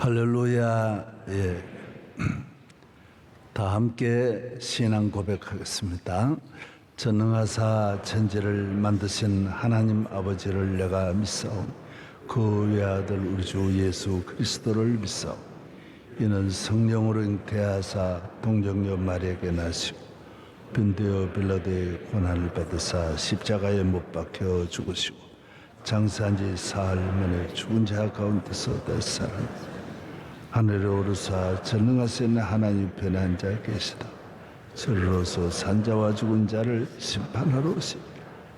할렐루야. 예. 다 함께 신앙 고백하겠습니다. 전능하사 천지를 만드신 하나님 아버지를 내가 믿사오. 그 외아들 우리 주 예수 그리스도를 믿사오. 이는 성령으로 잉태하사 동정녀 마리아에게 나시고 빈되어 빌라도의 고난을 받으사 십자가에 못 박혀 죽으시고 장사한 지 사흘 만에 죽은 자 가운데서 다시 살아나시고 하늘에 오르사 전능하신 하나님 편에 앉아 계시다. 저리로서 산자와 죽은 자를 심판하러 오시.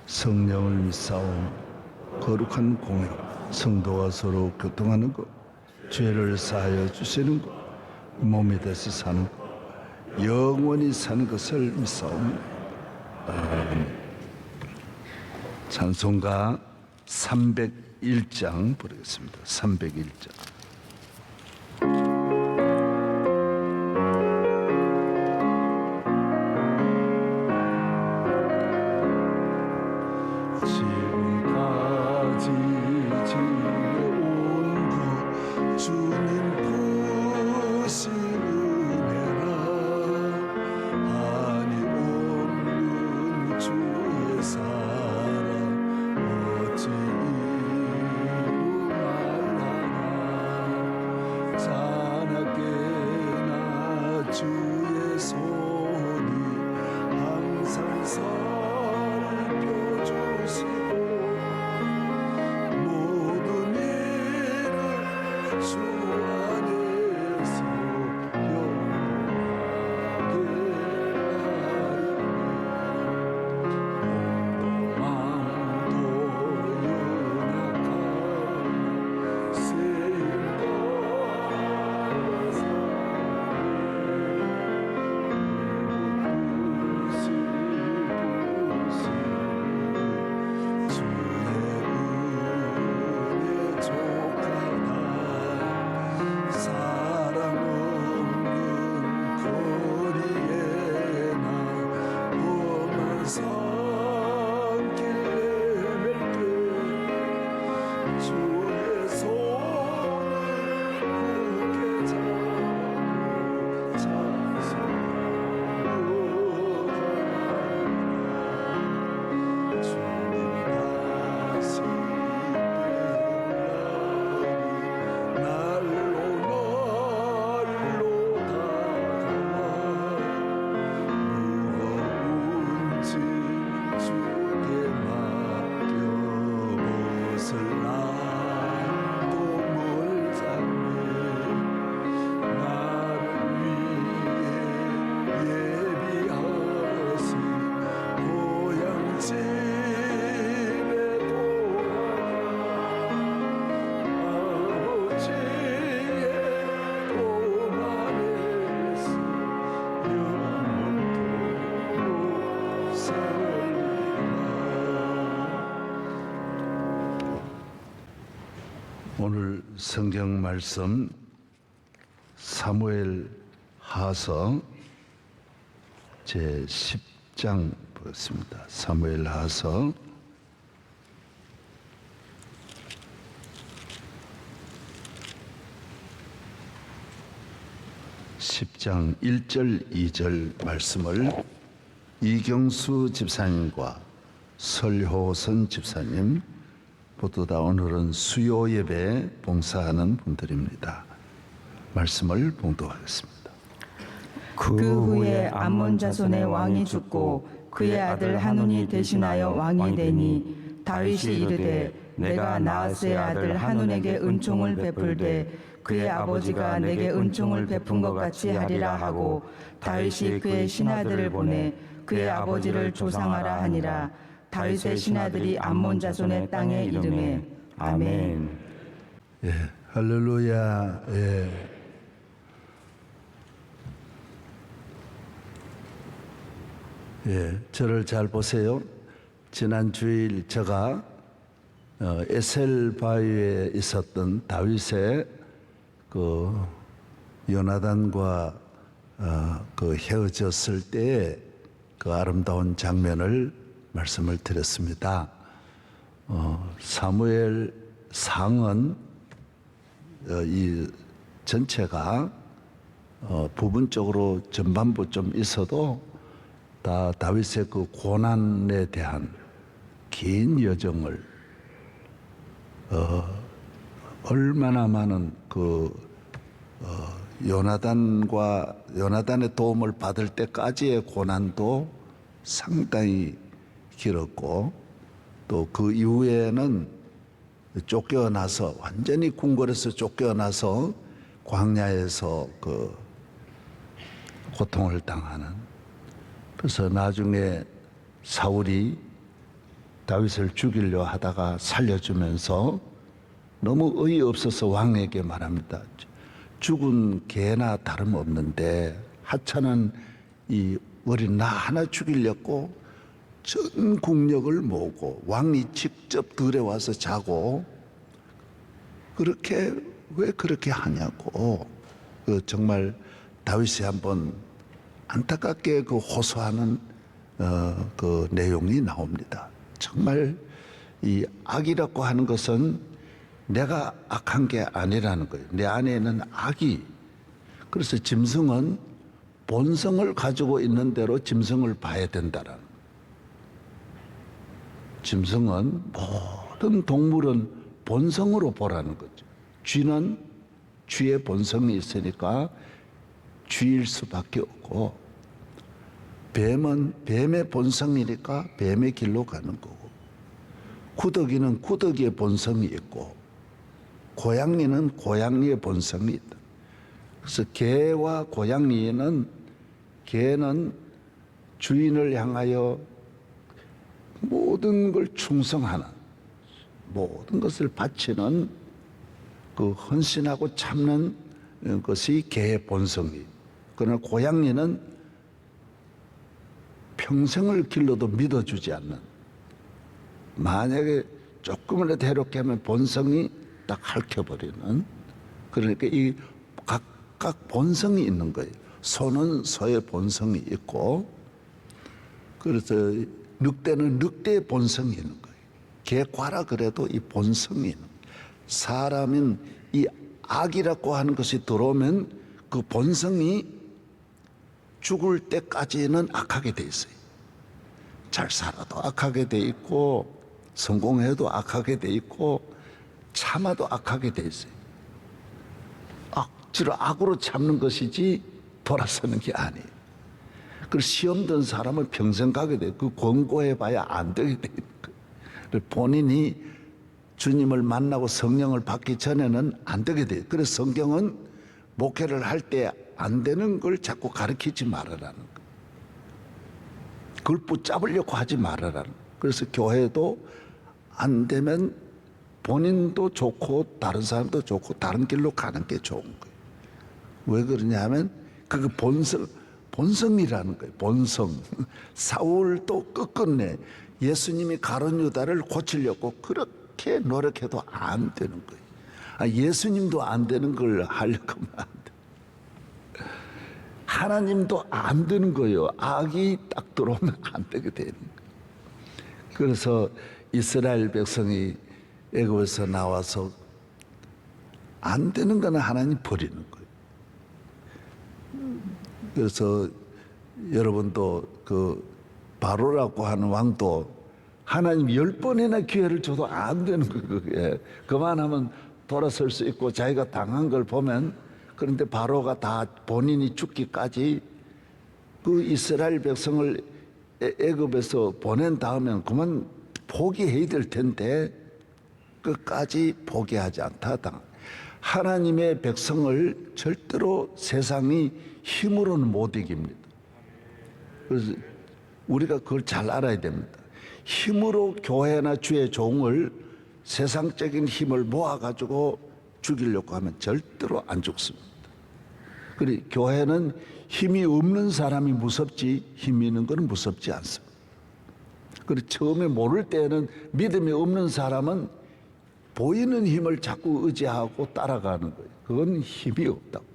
성령을 믿사오니 거룩한 공예와 성도가 서로 교통하는 것, 죄를 사하여 주시는 것, 몸이 다시 사는 것, 영원히 사는 것을 믿사오니. 찬송가 301장 부르겠습니다. 301장. 오늘 성경 말씀 사무엘 하서 제 10장 보겠습니다. 사무엘 하서 10장 1절 2절 말씀을 이경수 집사님과 설효선 집사님 모두 다 오늘은 수요 예배에 봉사하는 분들입니다. 말씀을 봉독하겠습니다. 그 후에 암몬 자손의 왕이 죽고 그의 아들 하논이 대신하여 왕이 되니 다윗이 이르되 내가 나하스의 아들 하논에게 은총을 베풀되 그의 아버지가 내게 은총을 베푼 것 같이 하리라 하고 다윗이 그의 신하들을 보내 그의 아버지를 조상하라 하니라. 다윗의 신하들이 암몬 자손의 땅에 이르매 아멘. 예, 할렐루야. 예. 예, 저를 잘 보세요. 지난 주일 제가 에셀 바위에 있었던 다윗의 그 요나단과 그 헤어졌을 때의 그 아름다운 장면을 말씀을 드렸습니다. 사무엘 상은 이 전체가 부분적으로 전반부 좀 있어도 다 다윗의 그 고난에 대한 긴 여정을 얼마나 많은 요나단의 도움을 받을 때까지의 고난도 상당히 길었고, 또 그 이후에는 쫓겨나서 완전히 궁궐에서 쫓겨나서 광야에서 그 고통을 당하는. 그래서 나중에 사울이 다윗을 죽이려 하다가 살려주면서 너무 어이없어서 왕에게 말합니다. 죽은 개나 다름없는데 하찮은 이 어린 나 하나 죽이려고 전 국력을 모으고 왕이 직접 들에 와서 자고 그렇게 왜 그렇게 하냐고. 정말 다윗이 한번 안타깝게 호소하는 그 내용이 나옵니다. 정말 이 악이라고 하는 것은 내가 악한 게 아니라는 거예요. 내 안에는 악이. 그래서 짐승은 본성을 가지고 있는 대로 짐승을 봐야 된다라는 거예요. 짐승은, 모든 동물은 본성으로 보라는 거죠. 쥐는 쥐의 본성이 있으니까 쥐일 수밖에 없고, 뱀은 뱀의 본성이니까 뱀의 길로 가는 거고, 구더기는 구더기의 본성이 있고, 고양이는 고양이의 본성이 있다. 그래서 개와 고양이는, 개는 주인을 향하여 모든 걸 충성하는, 모든 것을 바치는 그 헌신하고 참는 것이 개의 본성이. 그러나 고양이는 평생을 길러도 믿어주지 않는, 만약에 조금이라도 해롭게 하면 본성이 딱 핥혀버리는. 그러니까 이 각각 본성이 있는 거예요. 소는 소의 본성이 있고, 그래서 늑대는 늑대의 본성이 있는 거예요. 개과라 그래도 이 본성이 있는 거예요. 사람은 이 악이라고 하는 것이 들어오면 그 본성이 죽을 때까지는 악하게 돼 있어요. 잘 살아도 악하게 돼 있고, 성공해도 악하게 돼 있고, 참아도 악하게 돼 있어요. 억지로 악으로 참는 것이지 돌아서는 게 아니에요. 그 시험 든 사람은 평생 가게 돼요. 그 권고해봐야 안 되게 돼요. 본인이 주님을 만나고 성령을 받기 전에는 안 되게 돼요. 그래서 성경은 목회를 할 때 안 되는 걸 자꾸 가르치지 말아라는 거예요. 그걸 붙잡으려고 하지 말아라는 거예요. 그래서 교회도 안 되면 본인도 좋고 다른 사람도 좋고 다른 길로 가는 게 좋은 거예요. 왜 그러냐 하면 그게 본성이라는 거예요. 본성. 사울도 끝끝내 예수님이 가룟 유다를 고치려고 그렇게 노력해도 안 되는 거예요. 예수님도 안 되는 걸 하려고 하면 안 돼. 하나님도 안 되는 거예요. 악이 딱 들어오면 안 되게 되는 거예요. 그래서 이스라엘 백성이 애굽에서 나와서 안 되는 거는 하나님 버리는 거예요. 그래서 여러분도 그 바로라고 하는 왕도 하나님 10번이나 기회를 줘도 안 되는 거예요. 그만하면 돌아설 수 있고 자기가 당한 걸 보면, 그런데 바로가 다 본인이 죽기까지 그 이스라엘 백성을 애굽에서 보낸 다음엔 그만 포기해야 될 텐데 끝까지 포기하지 않다. 하나님의 백성을 절대로 세상이 힘으로는 못 이깁니다. 그래서 우리가 그걸 잘 알아야 됩니다. 힘으로 교회나 주의 종을 세상적인 힘을 모아가지고 죽이려고 하면 절대로 안 죽습니다. 그리고 교회는 힘이 없는 사람이 무섭지 힘이 있는 것은 무섭지 않습니다. 그리고 처음에 모를 때는 믿음이 없는 사람은 보이는 힘을 자꾸 의지하고 따라가는 거예요. 그건 힘이 없다고.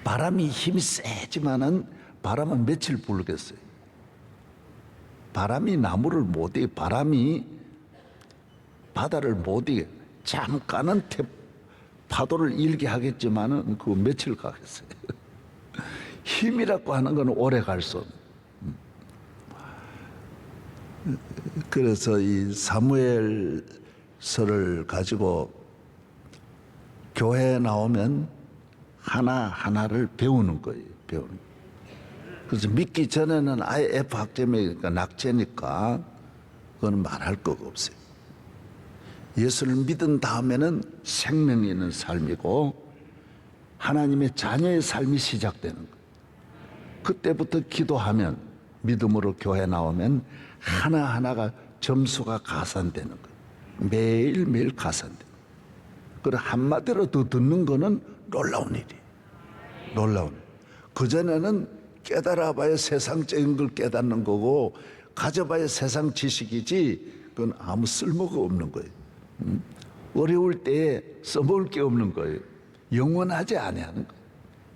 바람이 힘이 세지만은 바람은 며칠 불겠어요. 바람이 나무를 못 이겨, 바람이 바다를 못 이겨. 잠깐은 파도를 일게 하겠지만은 그 며칠 가겠어요. 힘이라고 하는 건 오래 갈 수 없는. 그래서 이 사무엘서를 가지고 교회에 나오면 하나하나를 배우는 거예요. 배우는 거예요. 그래서 믿기 전에는 아예 F 학점이니까 낙제니까 그건 말할 거가 없어요. 예수를 믿은 다음에는 생명이 있는 삶이고 하나님의 자녀의 삶이 시작되는 거예요. 그때부터 기도하면 믿음으로 교회 나오면 하나하나가 점수가 가산되는 거예요. 매일매일 가산되는 거예요. 그리고 한마디로 더 듣는 거는 놀라운 일이에요. 놀라운 일. 그전에는 깨달아봐야 세상적인 걸 깨닫는 거고 가져봐야 세상 지식이지 그건 아무 쓸모가 없는 거예요. 어려울 때에 써먹을 게 없는 거예요. 영원하지 아니하는 거예요.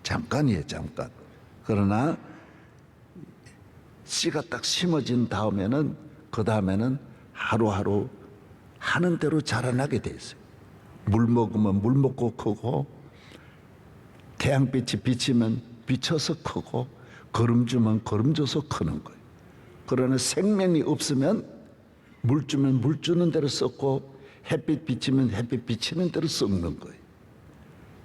잠깐이에요, 잠깐. 그러나 씨가 딱 심어진 다음에는 그 다음에는 하루하루 하는 대로 자라나게 돼 있어요. 물 먹으면 물 먹고 크고 태양빛이 비치면 비쳐서 크고 거름 주면 거름 줘서 크는 거예요. 그러나 생명이 없으면 물 주면 물 주는 대로 썩고 햇빛 비치면 햇빛 비치는 대로 썩는 거예요.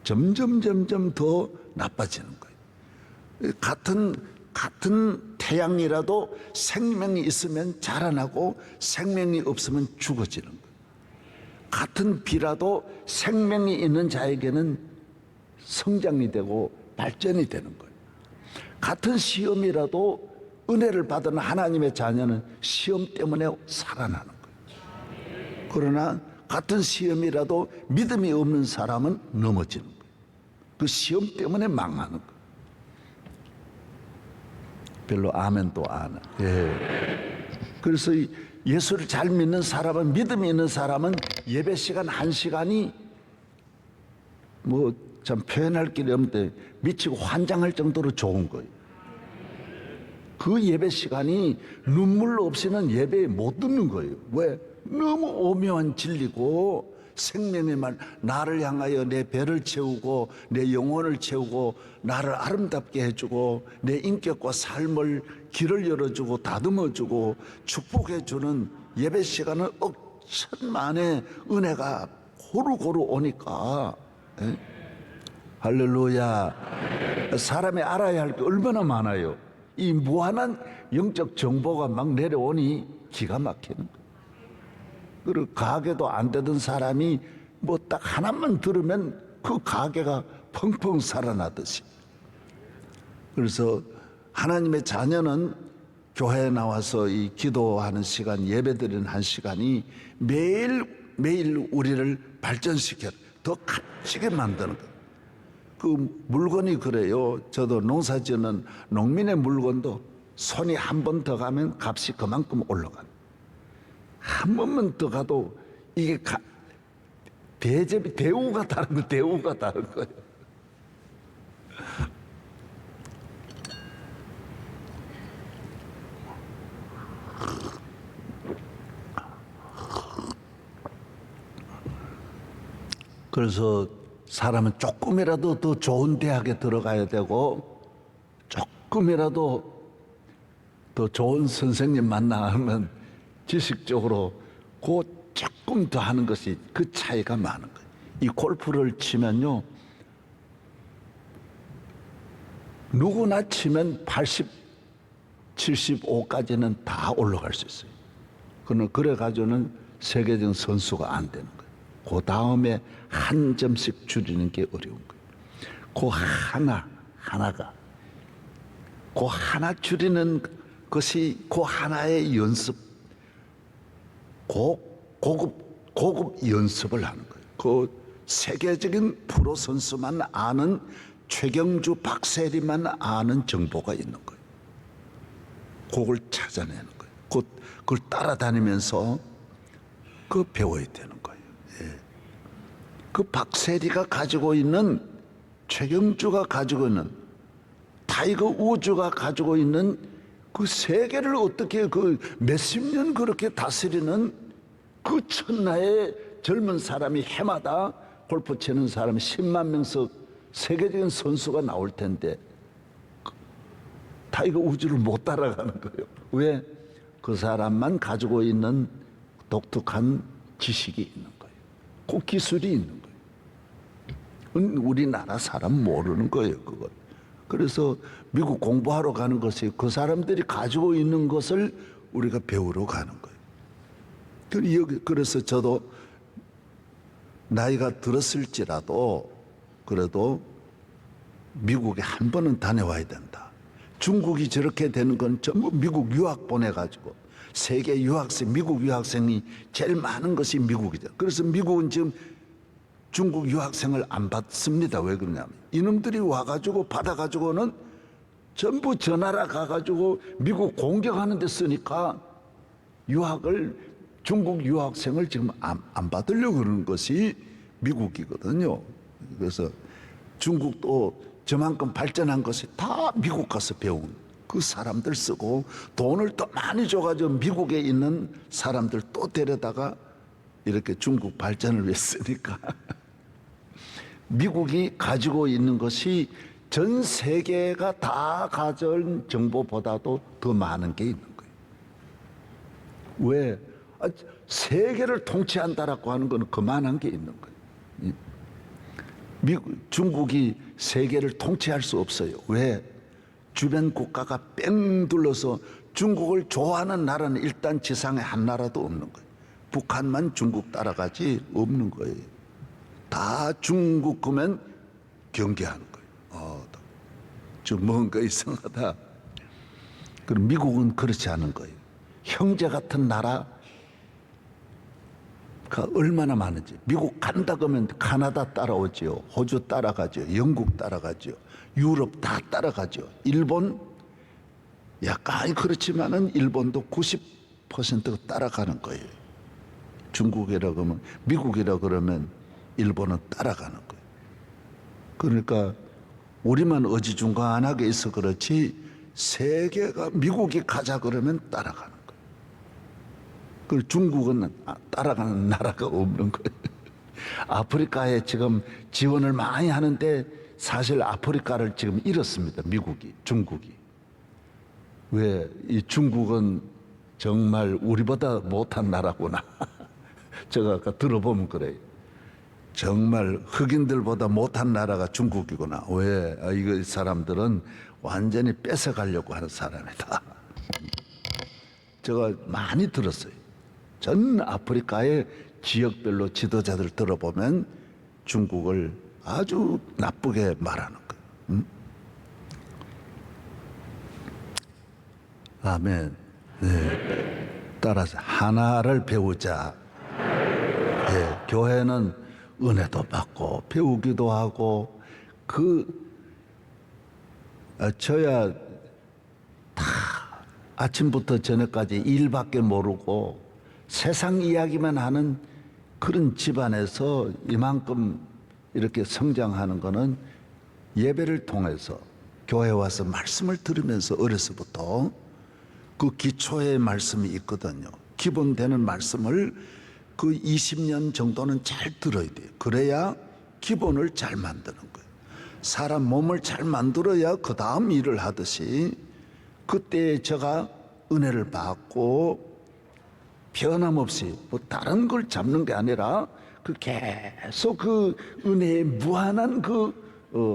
점점 더 나빠지는 거예요. 같은 태양이라도 생명이 있으면 자라나고 생명이 없으면 죽어지는 거예요. 같은 비라도 생명이 있는 자에게는 성장이 되고 발전이 되는 거예요. 같은 시험이라도 은혜를 받은 하나님의 자녀는 시험 때문에 살아나는 거예요. 그러나 같은 시험이라도 믿음이 없는 사람은 넘어지는 거예요. 그 시험 때문에 망하는 거예요. 별로 아멘도 안 해. 예. 그래서 예수를 잘 믿는 사람은, 믿음이 있는 사람은 예배 시간 1시간이 뭐 참 표현할 길이 없는데 미치고 환장할 정도로 좋은 거예요. 그 예배 시간이 눈물 없이는 예배에 못 듣는 거예요. 왜? 너무 오묘한 진리고 생명의 말, 나를 향하여 내 배를 채우고 내 영혼을 채우고 나를 아름답게 해주고 내 인격과 삶을 길을 열어주고 다듬어주고 축복해주는 예배 시간은 억천만의 은혜가 고루고루 오니까, 에? 할렐루야. 사람이 알아야 할 게 얼마나 많아요. 이 무한한 영적 정보가 막 내려오니 기가 막히는 거예요. 그리고 가게도 안 되던 사람이 뭐 딱 하나만 들으면 그 가게가 펑펑 살아나듯이. 그래서 하나님의 자녀는 교회에 나와서 이 기도하는 시간, 예배드리는 한 시간이 매일 우리를 발전시켜 더 값지게 만드는 거예요. 그 물건이 그래요. 저도 농사 짓는 농민의 물건도 손이 한 번 더 가면 값이 그만큼 올라가요. 한 번만 더 가도 이게 대우가 다른 거, 대우가 다른 거예요. 그래서 사람은 조금이라도 더 좋은 대학에 들어가야 되고 조금이라도 더 좋은 선생님 만나면 지식적으로 그 조금 더 하는 것이 그 차이가 많은 거예요. 이 골프를 치면요, 누구나 치면 80, 75까지는 다 올라갈 수 있어요. 그래가지고는 세계적 선수가 안 되는 거예요. 그 다음에 한 점씩 줄이는 게 어려운 거예요. 그 하나가, 그 하나 줄이는 것이 그 하나의 연습, 고급 연습을 하는 거예요. 그 세계적인 프로 선수만 아는, 최경주, 박세리만 아는 정보가 있는 거예요. 그걸 찾아내는 거예요. 그걸 따라다니면서 그 배워야 되는 거예요. 예. 그 박세리가 가지고 있는, 최경주가 가지고 있는, 타이거 우즈가 가지고 있는 그 세계를 어떻게 그 몇십 년 그렇게 다스리는 그 천하의 젊은 사람이 해마다 골프 치는 사람이 10만 명석 세계적인 선수가 나올 텐데 타이거 우즈를 못 따라가는 거예요. 왜? 그 사람만 가지고 있는 독특한 지식이 있는 거예요. 그 기술이 있는 거예요. 우리나라 사람 모르는 거예요, 그걸. 그래서 미국 공부하러 가는 것이 그 사람들이 가지고 있는 것을 우리가 배우러 가는 거예요. 그래서 저도 나이가 들었을지라도 그래도 미국에 한 번은 다녀와야 된다. 중국이 저렇게 되는 건 전부 미국 유학 보내가지고 세계 유학생, 미국 유학생이 제일 많은 것이 미국이죠. 그래서 미국은 지금 중국 유학생을 안 받습니다. 왜 그러냐면 이놈들이 와가지고 받아가지고는 전부 저 나라 가가지고 미국 공격하는 데 쓰니까 중국 유학생을 지금 안 받으려고 그러는 것이 미국이거든요. 그래서 중국도 저만큼 발전한 것이 다 미국 가서 배운 그 사람들 쓰고 돈을 또 많이 줘가지고 미국에 있는 사람들 또 데려다가 이렇게 중국 발전을 위해 쓰니까 미국이 가지고 있는 것이 전 세계가 다 가진 정보보다도 더 많은 게 있는 거예요. 왜? 세계를 통치한다라고 하는 것은 그만한 게 있는 거예요. 중국이 세계를 통치할 수 없어요. 왜? 주변 국가가 뺑 둘러서 중국을 좋아하는 나라는 일단 지상에 한 나라도 없는 거예요. 북한만 중국 따라가지 없는 거예요. 다 중국 그면 경계하는 거예요. 좀 뭔가 이상하다. 그럼 미국은 그렇지 않은 거예요. 형제 같은 나라가 얼마나 많은지. 미국 간다 그러면 카나다 따라오지요. 호주 따라가죠. 영국 따라가죠. 유럽 다 따라가죠. 일본 약간 그렇지만은 일본도 90%가 따라가는 거예요. 중국이라 그러면 미국이라 그러면 일본은 따라가는 거예요. 그러니까 우리만 어지중간하게 있어 그렇지 세계가 미국이 가자 그러면 따라가는 거예요. 그 중국은 따라가는 나라가 없는 거예요. 아프리카에 지금 지원을 많이 하는데 사실 아프리카를 지금 잃었습니다. 중국이. 왜? 이 중국은 정말 우리보다 못한 나라구나. 제가 아까 들어보면 그래요. 정말 흑인들보다 못한 나라가 중국이구나. 왜? 이 사람들은 완전히 뺏어가려고 하는 사람이다. 제가 많이 들었어요. 전 아프리카의 지역별로 지도자들 들어보면 중국을 아주 나쁘게 말하는 거예요. 아멘. 네. 따라서 하나를 배우자. 예, 교회는 은혜도 받고 배우기도 하고 저야 다 아침부터 저녁까지 일밖에 모르고 세상 이야기만 하는 그런 집안에서 이만큼 이렇게 성장하는 거는 예배를 통해서 교회 와서 말씀을 들으면서 어려서부터 그 기초의 말씀이 있거든요. 기본 되는 말씀을 그 20년 정도는 잘 들어야 돼요. 그래야 기본을 잘 만드는 거예요. 사람 몸을 잘 만들어야 그 다음 일을 하듯이 그때 제가 은혜를 받고 변함없이 뭐 다른 걸 잡는 게 아니라 계속 그 은혜의 무한한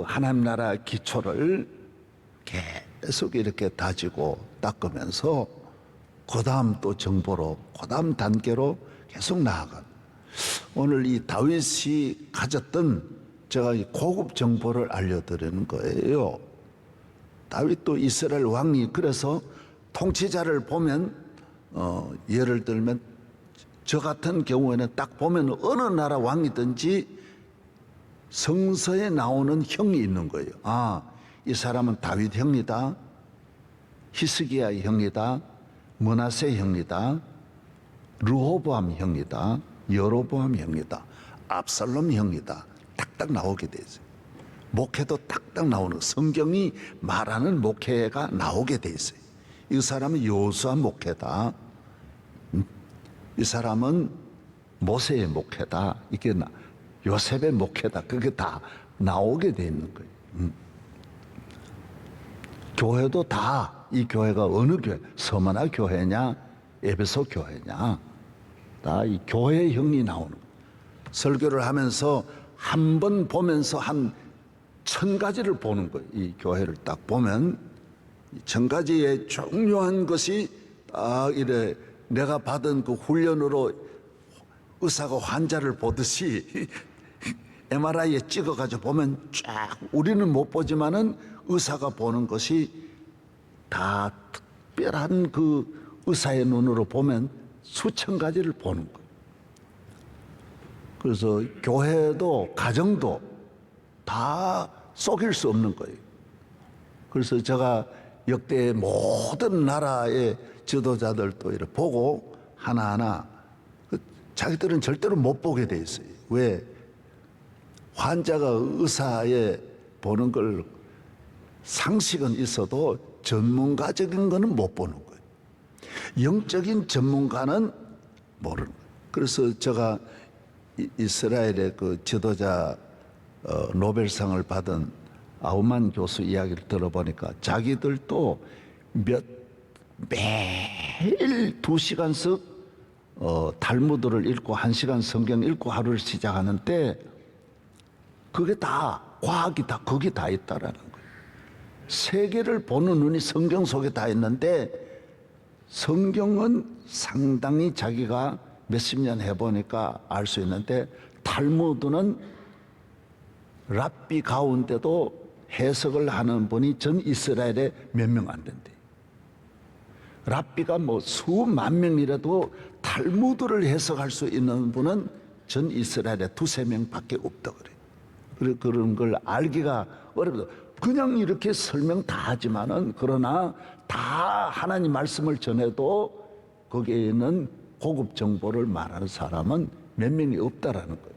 하나님 나라 기초를 계속 이렇게 다지고 닦으면서 그 다음 또 정보로 그 다음 단계로 계속 나아간 오늘 이 다윗이 가졌던 제가 이 고급 정보를 알려드리는 거예요. 다윗도 이스라엘 왕이 그래서 통치자를 보면 예를 들면 저 같은 경우에는 딱 보면 어느 나라 왕이든지 성서에 나오는 형이 있는 거예요. 이 사람은 다윗 형이다, 히스기야 형이다, 므낫세 형이다, 르호보암 형이다, 여로보암 형이다, 압살롬 형이다. 딱딱 나오게 돼 있어요. 목회도 딱딱 나오는 성경이 말하는 목회가 나오게 돼 있어요. 이 사람은 여호수아 목회다. 이 사람은 모세의 목회다. 이게 요셉의 목회다. 그게 다 나오게 돼 있는 거예요. 교회도 다 이 교회가 어느 교회, 서머나 교회냐, 에베소 교회냐, 다 이 교회형이 나오는 거예요. 설교를 하면서 한 번 보면서 한 1000가지를 보는 거예요. 이 교회를 딱 보면 1000가지의 중요한 것이 딱 이래 내가 받은 그 훈련으로 의사가 환자를 보듯이 MRI에 찍어가지고 보면 쫙 우리는 못 보지만은 의사가 보는 것이 다 특별한 그 의사의 눈으로 보면 수천 가지를 보는 거예요. 그래서 교회도 가정도 다 속일 수 없는 거예요. 그래서 제가 역대 모든 나라의 지도자들도 이렇게 보고 하나하나 자기들은 절대로 못 보게 돼 있어요. 왜? 환자가 의사에 보는 걸 상식은 있어도 전문가적인 거는 못 보는 거예요. 영적인 전문가는 모르는 거예요. 그래서 제가 이스라엘의 그 지도자 노벨상을 받은 아우만 교수 이야기를 들어보니까 자기들도 매일 2시간씩 탈무드를 읽고 1시간 성경 읽고 하루를 시작하는데 그게 다 과학이 다 거기 다 있다라는 거예요. 세계를 보는 눈이 성경 속에 다 있는데 성경은 상당히 자기가 몇십 년 해보니까 알 수 있는데 탈무드는 랍비 가운데도 해석을 하는 분이 전 이스라엘에 몇 명 안 된대. 랍비가 뭐 수만 명이라도 탈무드를 해석할 수 있는 분은 전 이스라엘에 2~3명밖에 없다 그래. 그런 걸 알기가 어렵다. 그냥 이렇게 설명 다 하지만은 그러나 다 하나님 말씀을 전해도 거기에 있는 고급 정보를 말하는 사람은 몇 명이 없다라는 거예요.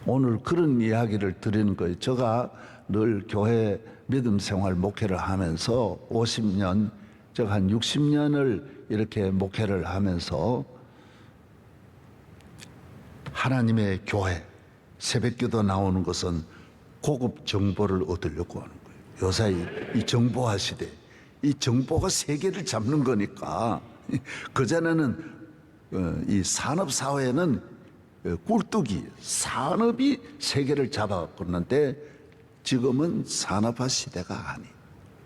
오늘 그런 이야기를 드리는 거예요. 제가 늘 교회 믿음 생활 목회를 하면서 50년, 제가 한 60년을 이렇게 목회를 하면서 하나님의 교회, 새벽기도 나오는 것은 고급 정보를 얻으려고 하는 거예요. 요새 이 정보화 시대, 이 정보가 세계를 잡는 거니까 그전에는 이 산업사회는 꿀뚝이 산업이 세계를 잡아갔는데 지금은 산업화 시대가 아니.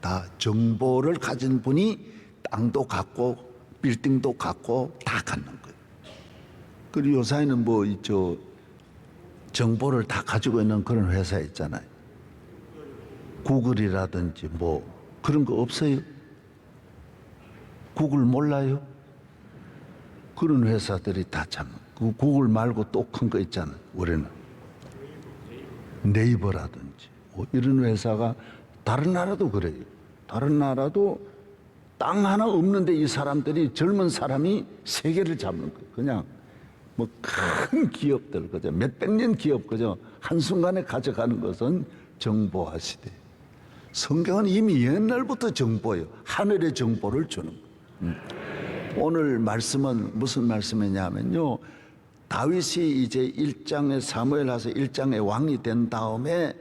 다 정보를 가진 분이 땅도 갖고 빌딩도 갖고 다 갖는 거예요. 그리고 요새는 뭐 정보를 다 가지고 있는 그런 회사 있잖아요. 구글이라든지 뭐 그런 거 없어요? 구글 몰라요? 그런 회사들이 다 참. 그 구글 말고 또 큰 거 있잖아요. 우리는 네이버라든지 뭐 이런 회사가 다른 나라도 그래요. 다른 나라도 땅 하나 없는데 이 사람들이 젊은 사람이 세계를 잡는 거예요. 그냥 뭐 큰 기업들 그죠? 몇백 년 기업 그죠? 한순간에 가져가는 것은 정보화 시대. 성경은 이미 옛날부터 정보예요. 하늘의 정보를 주는 거예요. 오늘 말씀은 무슨 말씀이냐면요. 다윗이 이제 1장에 사무엘하서 1장에 왕이 된 다음에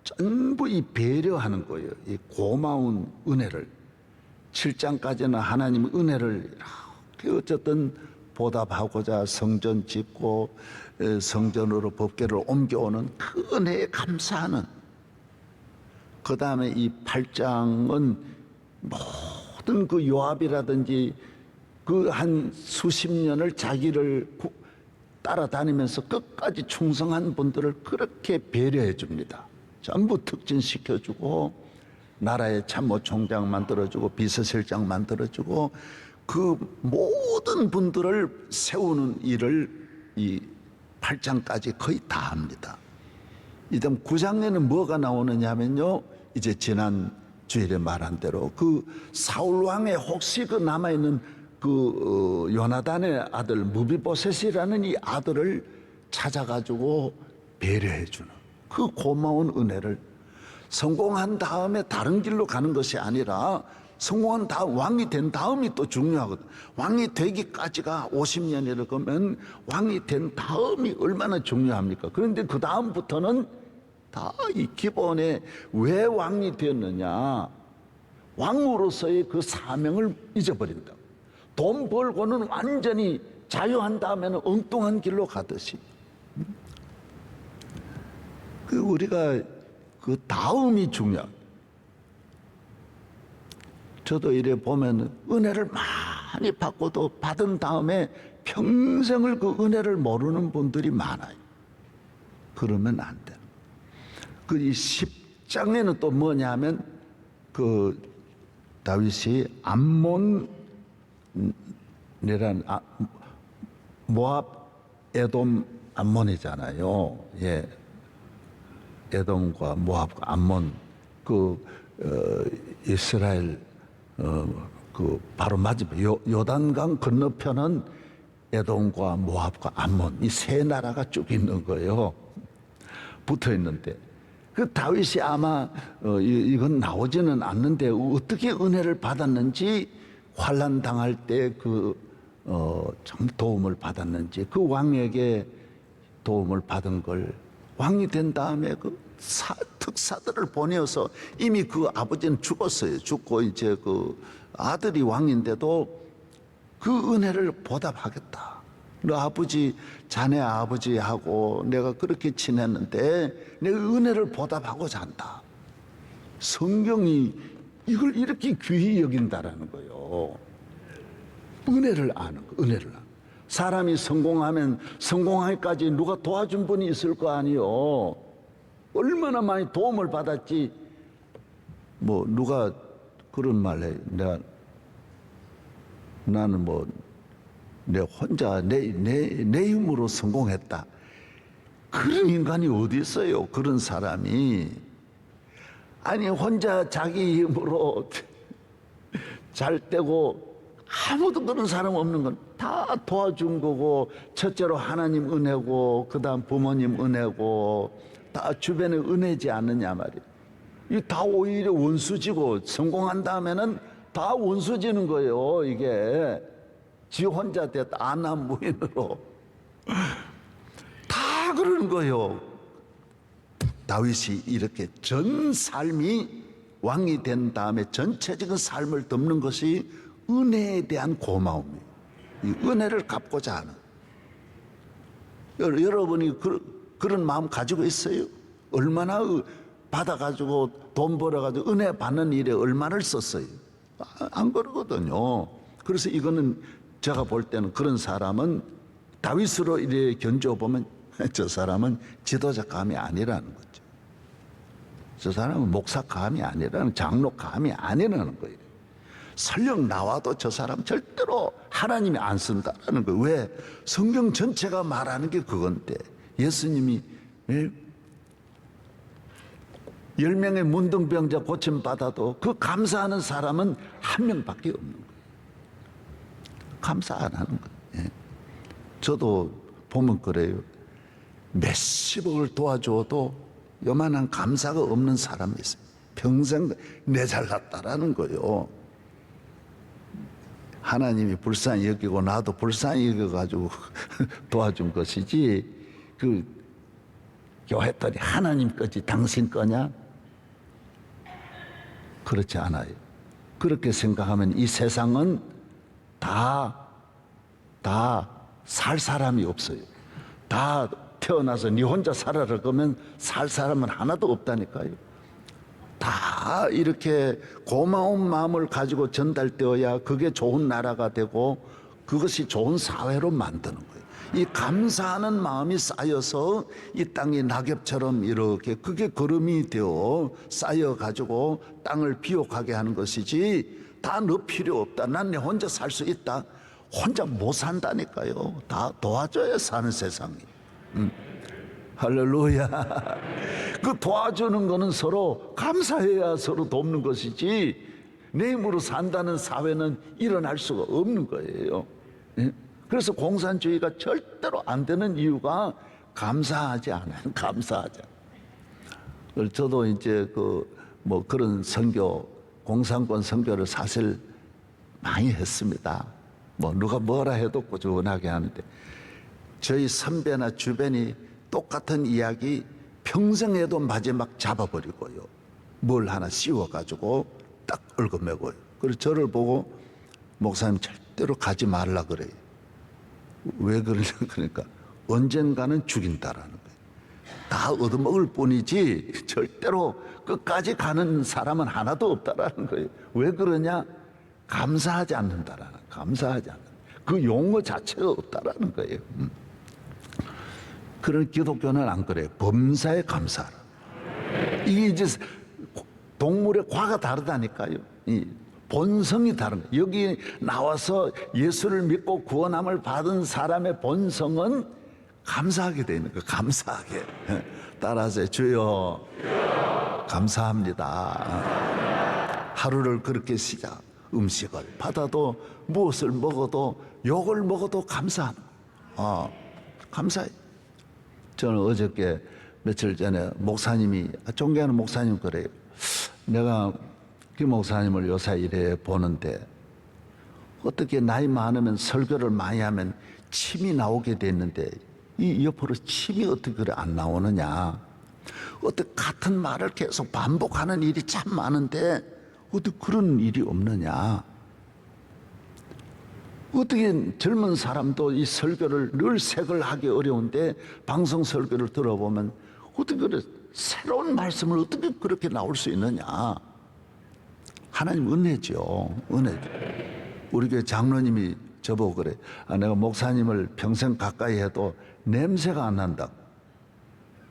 전부 이 배려하는 거예요. 이 고마운 은혜를 7장까지는 하나님의 은혜를 이렇게 어쨌든 보답하고자 성전 짓고 성전으로 법궤를 옮겨오는 그 은혜에 감사하는. 그 다음에 이 8장은 모든 그 요압이라든지 그 한 수십 년을 자기를 따라다니면서 끝까지 충성한 분들을 그렇게 배려해 줍니다. 전부 특진시켜주고 나라의 참모총장 만들어주고 비서실장 만들어주고 그 모든 분들을 세우는 일을 이 8장까지 거의 다 합니다. 이다음 9장에는 뭐가 나오느냐 하면요. 이제 지난 주일에 말한 대로 그 사울 왕의 혹시 그 남아있는 그 요나단의 아들 무비보셋이라는 이 아들을 찾아가지고 배려해 주는 그 고마운 은혜를 성공한 다음에 다른 길로 가는 것이 아니라 성공한 다음 왕이 된 다음이 또 중요하거든. 왕이 되기까지가 50년이라 그러면 왕이 된 다음이 얼마나 중요합니까? 그런데 그 다음부터는 다 이 기본에 왜 왕이 되었느냐, 왕으로서의 그 사명을 잊어버린다. 돈 벌고는 완전히 자유한 다음에는 엉뚱한 길로 가듯이, 우리가 그 다음이 중요해. 저도 이래 보면 은혜를 많이 받고도 받은 다음에 평생을 그 은혜를 모르는 분들이 많아요. 그러면 안 돼. 그 이 10장에는 또 뭐냐면 그 다윗이 암몬이란 모압, 에돔, 암몬이잖아요. 예. 에돔과 모압과 암몬, 이스라엘 바로 맞은편 요단강 건너편은 에돔과 모압과 암몬, 이 세 나라가 쭉 있는 거예요. 붙어 있는데 그 다윗이 아마 이건 나오지는 않는데 어떻게 은혜를 받았는지, 환난 당할 때 참 도움을 받았는지, 그 왕에게 도움을 받은 걸 왕이 된 다음에 그 특사들을 보내어서, 이미 그 아버지는 죽었어요. 죽고 이제 그 아들이 왕인데도 그 은혜를 보답하겠다. 너 아버지, 자네 아버지하고 내가 그렇게 지냈는데 내 은혜를 보답하고자 한다. 성경이 이걸 이렇게 귀히 여긴다라는 거예요. 은혜를 아는 거, 은혜를 아는 거. 사람이 성공하면 성공하기까지 누가 도와준 분이 있을 거 아니요. 얼마나 많이 도움을 받았지. 뭐 누가 그런 말 해. 나는 뭐 내 혼자 내 힘으로 성공했다. 그런 인간이 어디 있어요? 그런 사람이. 아니 혼자 자기 힘으로 잘 되고 아무도 그런 사람 없는 건 다 도와준 거고, 첫째로 하나님 은혜고, 그 다음 부모님 은혜고, 다 주변에 은혜지 않느냐 말이에요. 이 다 오히려 원수지고, 성공한 다음에는 다 원수지는 거예요. 이게 지 혼자 됐다, 안남무인으로 다 그러는 거예요. 다윗이 이렇게 전 삶이, 왕이 된 다음에 전체적인 삶을 덮는 것이 은혜에 대한 고마움이에요. 이 은혜를 갚고자 하는. 여러분이 그런 마음 가지고 있어요? 얼마나 받아가지고 돈 벌어가지고 은혜 받는 일에 얼마를 썼어요? 안 그러거든요. 그래서 이거는 제가 볼 때는 그런 사람은 다윗으로 이래 견줘보면 저 사람은 지도자감이 아니라는 거죠. 저 사람은 목사감이 아니라는, 장로감이 아니라는 거예요. 설령 나와도 저 사람 절대로 하나님이 안 쓴다라는 거예요. 왜? 성경 전체가 말하는 게 그건데, 예수님이 10명의 문둥병자 고침받아도 그 감사하는 사람은 한 명밖에 없는 거예요. 감사 안 하는 거예요. 예. 저도 보면 그래요. 몇십억을 도와줘도 요만한 감사가 없는 사람이 있어요. 평생 내 잘났다라는 거예요. 하나님이 불쌍히 여기고 나도 불쌍히 여겨가지고 도와준 것이지, 그 교회들이 하나님 거지 당신 거냐? 그렇지 않아요. 그렇게 생각하면 이 세상은 다 살 사람이 없어요. 다 태어나서 네 혼자 살아라 그러면 살 사람은 하나도 없다니까요. 다 이렇게 고마운 마음을 가지고 전달되어야 그게 좋은 나라가 되고 그것이 좋은 사회로 만드는 거예요. 이 감사하는 마음이 쌓여서 이 땅이 낙엽처럼 이렇게 그게 거름이 되어 쌓여 가지고 땅을 비옥하게 하는 것이지, 다 너 필요 없다, 난 내 혼자 살 수 있다, 혼자 못 산다니까요. 다 도와줘야 사는 세상이. 할렐루야. 그 도와주는 거는 서로 감사해야 서로 돕는 것이지, 내 힘으로 산다는 사회는 일어날 수가 없는 거예요. 그래서 공산주의가 절대로 안 되는 이유가 감사하지 않아요. 감사하지 않아요. 저도 이제 그런 선교 공산권 선교를 사실 많이 했습니다. 뭐 누가 뭐라 해도 꾸준하게 하는데 저희 선배나 주변이 똑같은 이야기 평생 해도 마지막 잡아버리고요. 뭘 하나 씌워가지고 딱 얽어매고요. 그래서 저를 보고 목사님 절대로 가지 말라 그래요. 왜 그러냐 그러니까 언젠가는 죽인다라는 거예요. 다 얻어먹을 뿐이지 절대로 끝까지 가는 사람은 하나도 없다라는 거예요. 왜 그러냐? 감사하지 않는다라는, 감사하지 않는 그 용어 자체가 없다라는 거예요. 그런 기독교는 안 그래요. 범사에 감사하라. 이게 이제 동물의 과가 다르다니까요. 이 본성이 다른 거예요. 여기 나와서 예수를 믿고 구원함을 받은 사람의 본성은 감사하게 되어 있는 거예요. 감사하게. 따라서 주여 감사합니다. 하루를 그렇게 시작. 음식을 받아도 무엇을 먹어도 욕을 먹어도 감사하는 거예요. 감사해. 저는 어저께 며칠 전에 목사님이 존경하는 목사님 그래요. 내가 그 목사님을 요새 이래 보는데 어떻게 나이 많으면 설교를 많이 하면 침이 나오게 됐는데 이 옆으로 침이 어떻게 그래 안 나오느냐. 어떻게 같은 말을 계속 반복하는 일이 참 많은데 어떻게 그런 일이 없느냐. 어떻게 젊은 사람도 이 설교를 늘 색을 하기 어려운데 방송 설교를 들어보면 어떻게 그래 새로운 말씀을 어떻게 그렇게 나올 수 있느냐. 하나님 은혜죠. 은혜죠. 우리 교회 장로님이 저보고 그래. 내가 목사님을 평생 가까이 해도 냄새가 안 난다.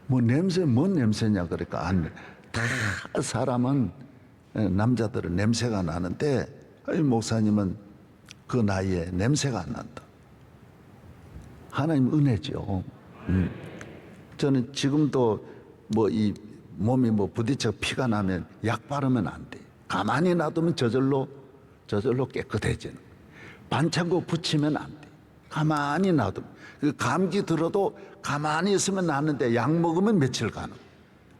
뭐 냄새, 뭔 냄새냐 그러니까 안. 다 사람은 남자들은 냄새가 나는데 목사님은 그 나이에 냄새가 안 난다. 하나님 은혜죠. 저는 지금도 뭐 이 몸이 뭐 부딪혀 피가 나면 약 바르면 안 돼. 가만히 놔두면 저절로 깨끗해지는. 반창고 붙이면 안 돼. 가만히 놔두면. 그 감기 들어도 가만히 있으면 낫는데 약 먹으면 며칠 가는.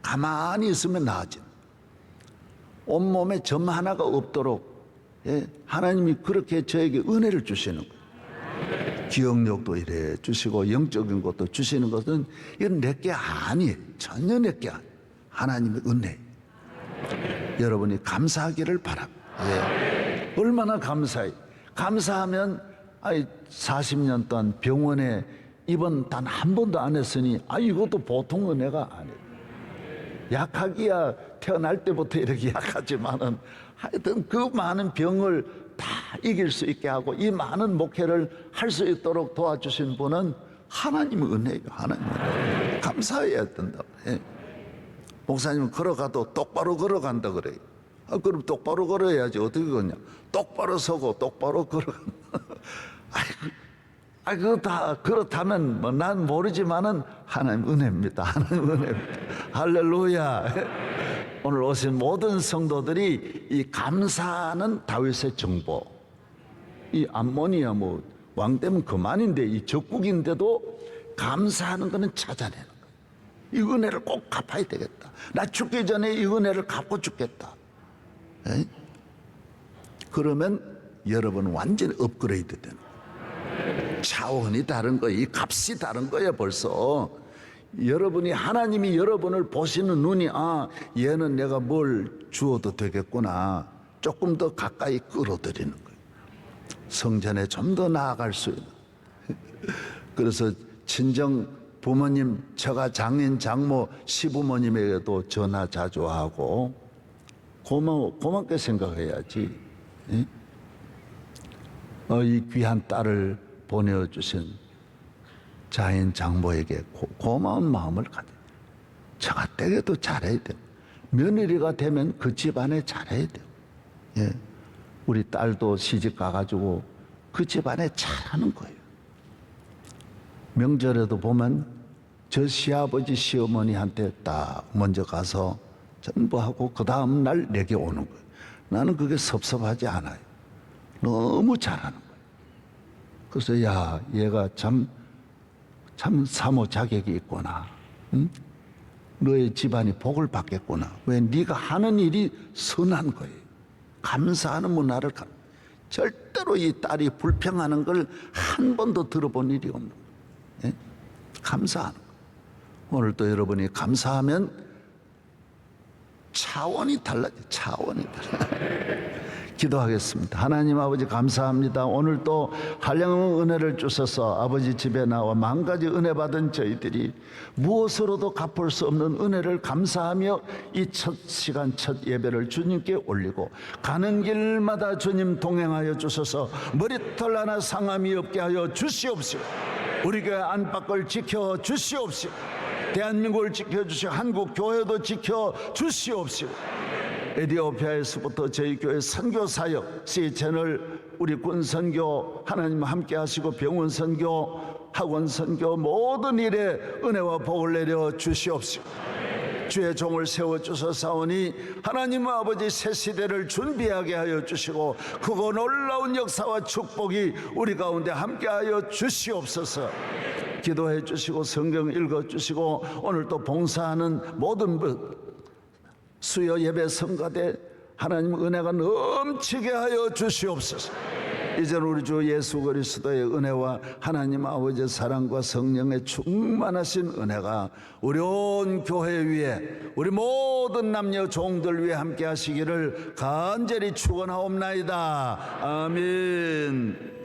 가만히 있으면 나아지는. 온몸에 점 하나가 없도록 하나님이 그렇게 저에게 은혜를 주시는 거예요. 기억력도 이래 주시고 영적인 것도 주시는 것은 이건 내게 아니에요. 전혀 내게 아니에요. 하나님의 은혜. 여러분이 감사하기를 바랍니다. 얼마나 감사해요. 감사하면 40년 동안 병원에 입원 단 한 번도 안 했으니 이것도 보통 은혜가 아니에요. 약하기야 태어날 때부터 이렇게 약하지만은 하여튼 그 많은 병을 다 이길 수 있게 하고 이 많은 목회를 할 수 있도록 도와주신 분은 하나님의 은혜예요. 하나님의 은혜. 감사해야 된다. 목사님은 걸어가도 똑바로 걸어간다 그래요. 그럼 똑바로 걸어야지 어떻게 걷냐. 똑바로 서고 똑바로 걸어간다. 그거 다 그렇다면 뭐 난 모르지만은 하나님 은혜입니다. 하나님 은혜입니다. 할렐루야. 오늘 오신 모든 성도들이 이 감사하는 다윗의 정보. 이 암몬이야 뭐 왕 되면 그만인데 이 적국인데도 감사하는 거는 찾아내는 거예요. 이 은혜를 꼭 갚아야 되겠다. 나 죽기 전에 이 은혜를 갚고 죽겠다. 그러면 여러분 완전히 업그레이드 되는 거예요. 차원이 다른 거예요. 이 값이 다른 거예요. 벌써 여러분이 하나님이 여러분을 보시는 눈이 얘는 내가 뭘 주어도 되겠구나. 조금 더 가까이 끌어들이는 거예요. 성전에 좀 더 나아갈 수 있는. 그래서 친정 부모님, 처가 장인, 장모, 시부모님에게도 전화 자주 하고 고맙게 생각해야지. 이 귀한 딸을 보내주신 자인 장모에게 고마운 마음을 가져요. 처가 댁에도 잘해야 돼요. 며느리가 되면 그 집안에 잘해야 돼요. 우리 딸도 시집 가가지고 그 집안에 잘하는 거예요. 명절에도 보면 저 시아버지 시어머니한테 딱 먼저 가서 전부 하고 그 다음 날 내게 오는 거예요. 나는 그게 섭섭하지 않아요. 너무 잘하는 거예요. 그래서 얘가 참 사모 자격이 있구나. 응? 너의 집안이 복을 받겠구나. 왜 네가 하는 일이 선한 거예요. 감사하는 문화를 절대로 이 딸이 불평하는 걸 한 번도 들어본 일이 없는 거예요. 예? 감사하는 거. 오늘 또 여러분이 감사하면 차원이 달라져. 차원이 달라. 기도하겠습니다. 하나님 아버지 감사합니다. 오늘 또 한량의 은혜를 주셔서 아버지 집에 나와 만 가지 은혜 받은 저희들이 무엇으로도 갚을 수 없는 은혜를 감사하며 이 첫 시간 첫 예배를 주님께 올리고 가는 길마다 주님 동행하여 주셔서 머리털 하나 상함이 없게 하여 주시옵시고 우리 교회 안팎을 지켜 주시옵시고 대한민국을 지켜주시고 한국 교회도 지켜 주시옵시고 에티오피아에서부터 저희 교회 선교 사역 C채널 우리 군 선교 하나님 함께 하시고 병원 선교 학원 선교 모든 일에 은혜와 복을 내려 주시옵시고 주의 종을 세워주셔사오니 하나님 아버지 새 시대를 준비하게 하여 주시고 크고 놀라운 역사와 축복이 우리 가운데 함께하여 주시옵소서. 기도해 주시고 성경 읽어 주시고 오늘 또 봉사하는 모든 수요 예배 성가대 하나님 은혜가 넘치게 하여 주시옵소서. 이제는 우리 주 예수 그리스도의 은혜와 하나님 아버지의 사랑과 성령의 충만하신 은혜가 우리 온 교회 위에 우리 모든 남녀 종들 위에 함께 하시기를 간절히 축원하옵나이다. 아멘.